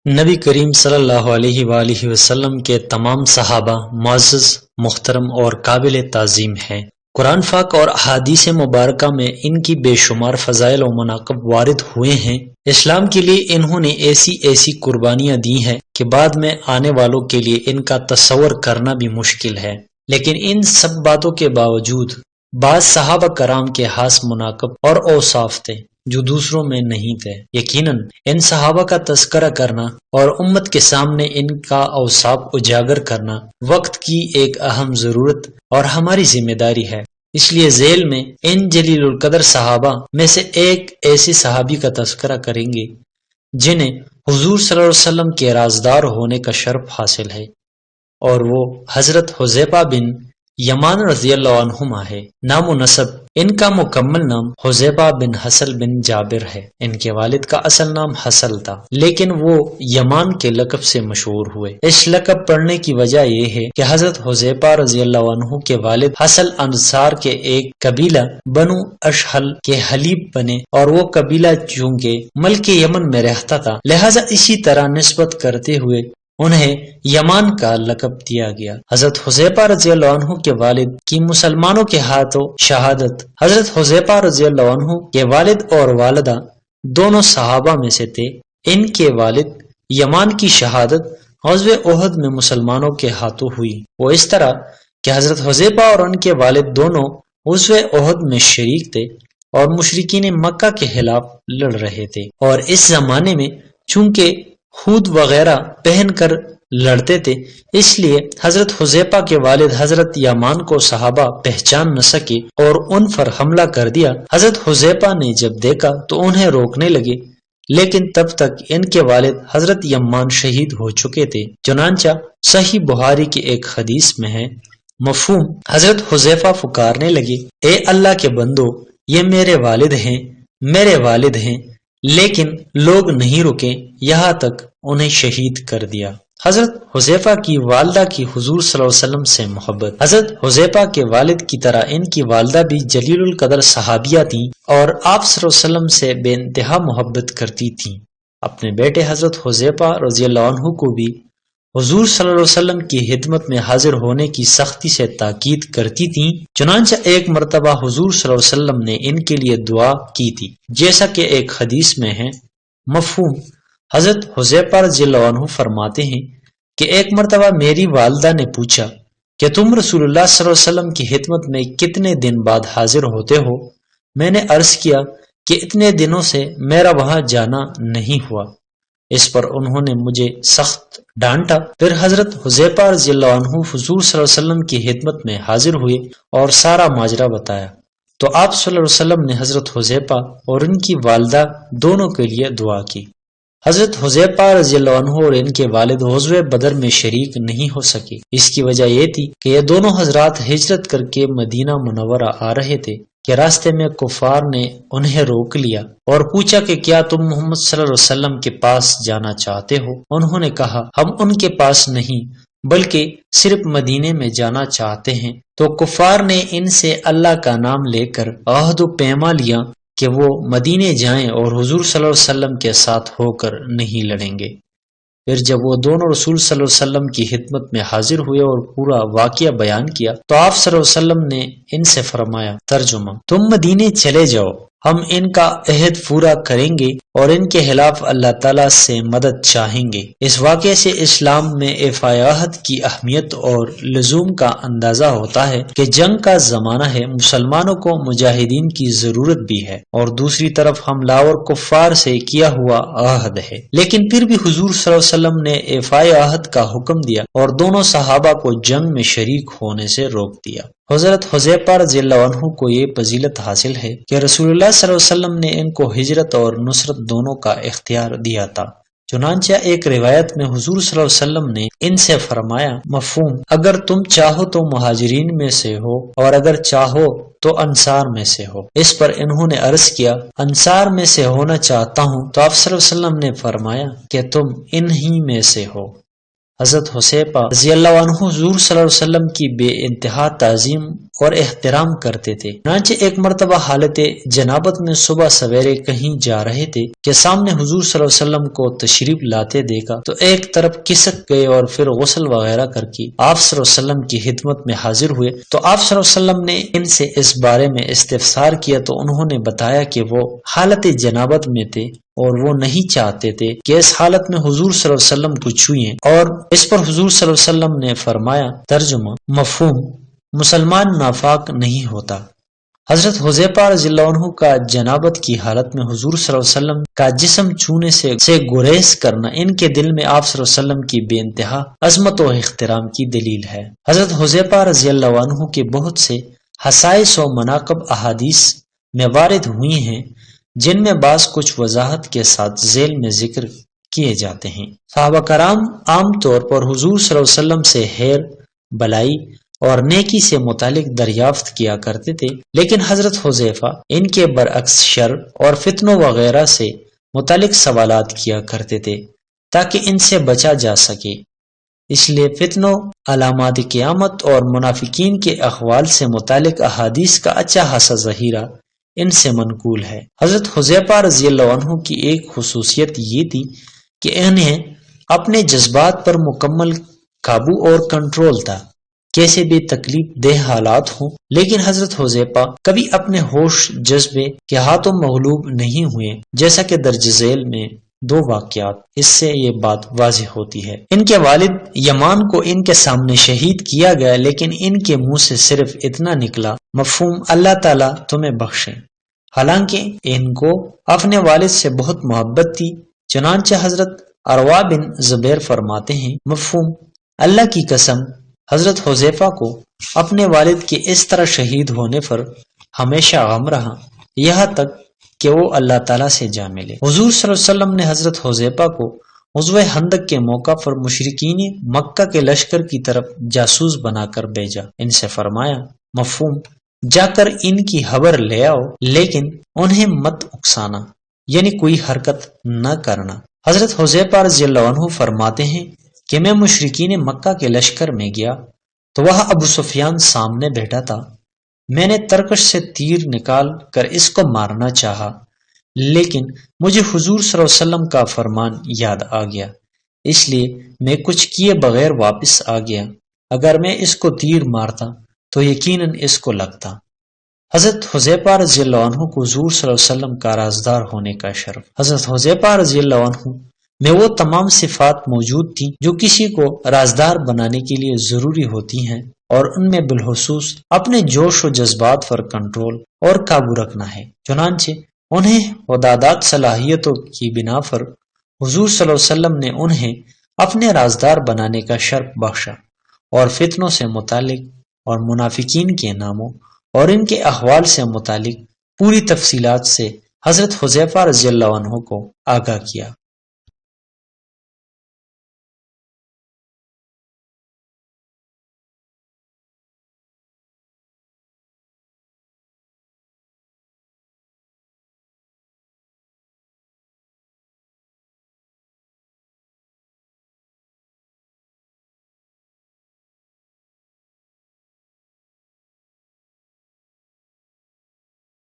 نبی کریم صلی اللہ علیہ وآلہ وسلم کے تمام صحابہ معزز، محترم اور قابل تعظیم ہیں۔ قرآن پاک اور احادیث مبارکہ میں ان کی بے شمار فضائل و مناقب وارد ہوئے ہیں۔ اسلام کے لیے انہوں نے ایسی قربانیاں دی ہیں کہ بعد میں آنے والوں کے لیے ان کا تصور کرنا بھی مشکل ہے۔ لیکن ان سب باتوں کے باوجود بعض صحابہ کرام کے خاص مناقب اور اوصاف تھے جو دوسروں میں نہیں تھے۔ یقیناً ان صحابہ کا تذکرہ کرنا اور امت کے سامنے ان کا اوصاف اجاگر کرنا وقت کی ایک اہم ضرورت اور ہماری ذمہ داری ہے۔ اس لیے ذیل میں ان جلیل القدر صحابہ میں سے ایک ایسے صحابی کا تذکرہ کریں گے جنہیں حضور صلی اللہ علیہ وسلم کے رازدار ہونے کا شرف حاصل ہے، اور وہ حضرت حذیفہ بن یمان رضی اللہ عنہما ہے۔ نام و نسب ان کا مکمل نام حذیفہ بن حسل بن جابر ہے۔ ان کے والد کا اصل نام حسل تھا، لیکن وہ یمان کے لقب سے مشہور ہوئے۔ اس لقب پڑھنے کی وجہ یہ ہے کہ حضرت حذیفہ رضی اللہ عنہ کے والد حسل انصار کے ایک قبیلہ بنو اشہل کے حلیف بنے، اور وہ قبیلہ چونکہ ملک یمن میں رہتا تھا، لہذا اسی طرح نسبت کرتے ہوئے انہیں یمان کا لقب دیا گیا۔ حضرت حذیفہ رضی اللہ عنہ کے والد کی مسلمانوں کے ہاتھوں شہادت۔ حضرت حذیفہ رضی اللہ عنہ کے والد اور والدہ دونوں صحابہ میں سے تھے۔ ان کے والد یمان کی شہادت غزوہ احد میں مسلمانوں کے ہاتھوں ہوئی۔ وہ اس طرح کہ حضرت حذیفہ اور ان کے والد دونوں غزوہ احد میں شریک تھے اور مشرکین مکہ کے خلاف لڑ رہے تھے، اور اس زمانے میں چونکہ خود وغیرہ پہن کر لڑتے تھے، اس لیے حضرت حذیفہ کے والد حضرت یمان کو صحابہ پہچان نہ سکے اور ان پر حملہ کر دیا۔ حضرت حذیفہ نے جب دیکھا تو انہیں روکنے لگے، لیکن تب تک ان کے والد حضرت یمان شہید ہو چکے تھے۔ چنانچہ صحیح بخاری کی ایک حدیث میں ہے مفہوم، حضرت حذیفہ پکارنے لگے، اے اللہ کے بندو، یہ میرے والد ہیں، لیکن لوگ نہیں رکے یہاں تک انہیں شہید کر دیا۔ حضرت حذیفہ کی والدہ کی حضور صلی اللہ علیہ وسلم سے محبت۔ حضرت حذیفہ کے والد کی طرح ان کی والدہ بھی جلیل القدر صحابیہ تھیں اور آپ صلی اللہ علیہ وسلم سے بے انتہا محبت کرتی تھیں۔ اپنے بیٹے حضرت حذیفہ رضی اللہ عنہ کو بھی حضور صلی اللہ علیہ وسلم کی خدمت میں حاضر ہونے کی سختی سے تاکید کرتی تھیں۔ چنانچہ ایک مرتبہ حضور صلی اللہ علیہ وسلم نے ان کے لیے دعا کی تھی، جیسا کہ ایک حدیث میں ہے مفہوم۔ حضرت حذیفہ رضی اللہ عنہ فرماتے ہیں کہ ایک مرتبہ میری والدہ نے پوچھا کہ تم رسول اللہ صلی اللہ علیہ وسلم کی خدمت میں کتنے دن بعد حاضر ہوتے ہو؟ میں نے عرض کیا کہ اتنے دنوں سے میرا وہاں جانا نہیں ہوا۔ اس پر انہوں نے مجھے سخت ڈانٹا۔ پھر حضرت حذیفہ رضی اللہ عنہ حضور صلی اللہ علیہ وسلم کی خدمت میں حاضر ہوئے اور سارا ماجرا بتایا، تو آپ صلی اللہ علیہ وسلم نے حضرت حذیفہ اور ان کی والدہ دونوں کے لیے دعا کی۔ حضرت حذیفہ رضی اللہ عنہ اور ان کے والد غزوہ بدر میں شریک نہیں ہو سکے۔ اس کی وجہ یہ تھی کہ یہ دونوں حضرات ہجرت کر کے مدینہ منورہ آ رہے تھے کہ راستے میں کفار نے انہیں روک لیا اور پوچھا کہ کیا تم محمد صلی اللہ علیہ وسلم کے پاس جانا چاہتے ہو؟ انہوں نے کہا ہم ان کے پاس نہیں بلکہ صرف مدینے میں جانا چاہتے ہیں۔ تو کفار نے ان سے اللہ کا نام لے کر عہد و پیما لیا کہ وہ مدینے جائیں اور حضور صلی اللہ علیہ وسلم کے ساتھ ہو کر نہیں لڑیں گے۔ پھر جب وہ دونوں رسول صلی اللہ علیہ وسلم کی خدمت میں حاضر ہوئے اور پورا واقعہ بیان کیا تو آپ صلی اللہ علیہ وسلم نے ان سے فرمایا، ترجمہ، تم مدینے چلے جاؤ، ہم ان کا عہد پورا کریں گے اور ان کے خلاف اللہ تعالیٰ سے مدد چاہیں گے۔ اس واقعے سے اسلام میں ایفائے عہد کی اہمیت اور لزوم کا اندازہ ہوتا ہے کہ جنگ کا زمانہ ہے، مسلمانوں کو مجاہدین کی ضرورت بھی ہے، اور دوسری طرف حملہ اور کفار سے کیا ہوا عہد ہے۔ لیکن پھر بھی حضور صلی اللہ علیہ وسلم نے ایفائے عہد کا حکم دیا اور دونوں صحابہ کو جنگ میں شریک ہونے سے روک دیا۔ حضرت حذیفہ رضی اللہ عنہ کو یہ فضیلت حاصل ہے کہ رسول اللہ صلی اللہ علیہ وسلم نے ان کو ہجرت اور نصرت دونوں کا اختیار دیا تھا۔ چنانچہ ایک روایت میں حضور صلی اللہ علیہ وسلم نے ان سے فرمایا مفہوم، اگر تم چاہو تو مہاجرین میں سے ہو اور اگر چاہو تو انصار میں سے ہو۔ اس پر انہوں نے عرض کیا انصار میں سے ہونا چاہتا ہوں، تو آپ صلی اللہ علیہ وسلم نے فرمایا کہ تم انہی میں سے ہو۔ حضرت حذیفہ رضی اللہ عنہ حضور صلی اللہ علیہ وسلم کی بے انتہا تعظیم اور احترام کرتے تھے۔ چنانچہ ایک مرتبہ حالت جنابت میں صبح سویرے کہیں جا رہے تھے کہ سامنے حضور صلی اللہ علیہ وسلم کو تشریف لاتے دیکھا تو ایک طرف کسک گئے اور پھر غسل وغیرہ کر کے آپ صلی اللہ علیہ وسلم کی خدمت میں حاضر ہوئے تو آپ صلی اللہ علیہ وسلم نے ان سے اس بارے میں استفسار کیا تو انہوں نے بتایا کہ وہ حالت جنابت میں تھے اور وہ نہیں چاہتے تھے کہ اس حالت میں حضور صلی اللہ علیہ وسلم کو چھوئیں، اور اس پر حضور صلی اللہ علیہ وسلم نے فرمایا، ترجمہ مفہوم، مسلمان نافاق نہیں ہوتا۔ حضرت حذیفہ رضی اللہ عنہ کا جنابت کی حالت میں حضور صلی اللہ علیہ وسلم کا جسم چھونے سے گریز کرنا ان کے دل میں آپ صلی اللہ علیہ وسلم کی بے انتہا عظمت و احترام کی دلیل ہے۔ حضرت حذیفہ رضی اللہ عنہ کے بہت سے خصائص و مناقب احادیث میں وارد ہوئی ہیں، جن میں بعض کچھ وضاحت کے ساتھ ذیل میں ذکر کیے جاتے ہیں۔ صحابہ کرام عام طور پر حضور صلی اللہ علیہ وسلم سے خیر، بلائی اور نیکی سے متعلق دریافت کیا کرتے تھے، لیکن حضرت حذیفہ ان کے برعکس شر اور فتنوں وغیرہ سے متعلق سوالات کیا کرتے تھے تاکہ ان سے بچا جا سکے۔ اس لیے فتنوں، علامات قیامت اور منافقین کے احوال سے متعلق احادیث کا اچھا خاصا ذخیرہ ان سے منقول ہے۔ حضرت حذیفہ رضی اللہ عنہ کی ایک خصوصیت یہ تھی کہ انہیں اپنے جذبات پر مکمل قابو اور کنٹرول تھا، کیسے بھی تکلیف دہ حالات ہوں، لیکن حضرت حذیفہ کبھی اپنے ہوش جذبے کے ہاتھوں مغلوب نہیں ہوئے، جیسا کہ درج ذیل میں 2 واقعات اس سے یہ بات واضح ہوتی ہے۔ ان کے والد یمان کو ان کے سامنے شہید کیا گیا، لیکن ان کے منہ سے صرف اتنا نکلا، مفہوم اللہ تعالیٰ تمہیں بخشے، حالانکہ ان کو اپنے والد سے بہت محبت تھی۔ چنانچہ حضرت عروہ بن زبیر فرماتے ہیں، مفہوم اللہ کی قسم، حضرت حذیفہ کو اپنے والد کے اس طرح شہید ہونے پر ہمیشہ غم رہا، یہاں تک کہ وہ اللہ تعالیٰ سے جا ملے۔ حضور صلی اللہ علیہ وسلم نے حضرت حذیفہ کو غزوہ خندق کے موقع پر مشرکین مکہ کے لشکر کی طرف جاسوس بنا کر بھیجا۔ ان سے فرمایا، مفہوم جا کر ان کی خبر لے آؤ، لیکن انہیں مت اکسانا، یعنی کوئی حرکت نہ کرنا۔ حضرت حذیفہ رضی اللہ عنہ فرماتے ہیں کہ میں مشرکین مکہ کے لشکر میں گیا تو وہاں ابو سفیان سامنے بیٹھا تھا۔ میں نے ترکش سے تیر نکال کر اس کو مارنا چاہا، لیکن مجھے حضور صلی اللہ علیہ وسلم کا فرمان یاد آ گیا، اس لیے میں کچھ کیے بغیر واپس آ گیا۔ اگر میں اس کو تیر مارتا تو یقیناً اس کو لگتا۔ حضرت حذیفہ رضی اللہ عنہ کو حضور صلی اللہ علیہ وسلم کا رازدار ہونے کا شرف۔ حضرت حذیفہ رضی اللہ عنہ میں وہ تمام صفات موجود تھیں جو کسی کو رازدار بنانے کے لیے ضروری ہوتی ہیں، اور ان میں بالخصوص اپنے جوش و جذبات پر کنٹرول اور قابو رکھنا ہے۔ چنانچہ انہیں ودادات صلاحیتوں کی بنا پر حضور صلی اللہ علیہ وسلم نے انہیں اپنے رازدار بنانے کا شرف بخشا، اور فتنوں سے متعلق اور منافقین کے ناموں اور ان کے احوال سے متعلق پوری تفصیلات سے حضرت حذیفہ رضی اللہ عنہ کو آگاہ کیا۔